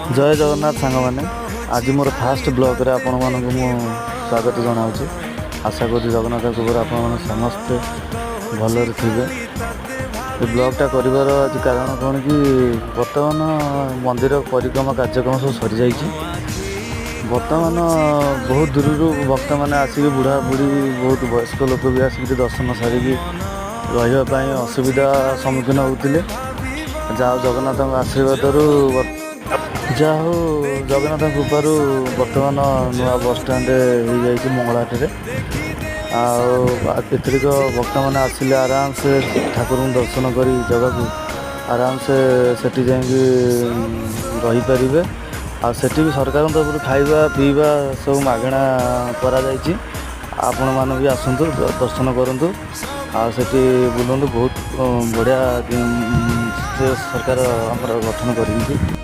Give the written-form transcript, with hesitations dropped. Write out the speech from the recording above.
जय जगन्नाथ सांग मैंने आज मोर फास्ट ब्लॉग रे आपण मानक मु स्वागत जनाऊँ। आशा करूँ जगन्नाथ कृपा आपण समस्ते भलरे थे। ये ब्लॉगटा कर आज कारण कौन कि बर्तमान मंदिर परिक्रमा कार्यक्रम सब सरी जाइए। बर्तमान बहुत दूर भक्त मैंने आसिक बुढ़ा बुढ़ी बहुत वयस्क लोक भी आसिक दर्शन सारिकी रही असुविधा सम्मुखीन होते। जहाँ जगन्नाथ आशीर्वाद जा हो जगन्नाथ कृपार बर्तमान नुआ बसस्टाण्ड हो जाए मंगलाटे आतरिक भक्त मैंने आसिले आराम से ठाकुर दर्शन कर जगह को आराम से सेठी जाकि रही पारे। आठी भी सरकार तरफ खाଇବା पीवा सब मागणा करा आपण मान भी आसतु दर्शन करूँ आठी बुलूँ बहुत बढ़िया सरकार आम गठन कर।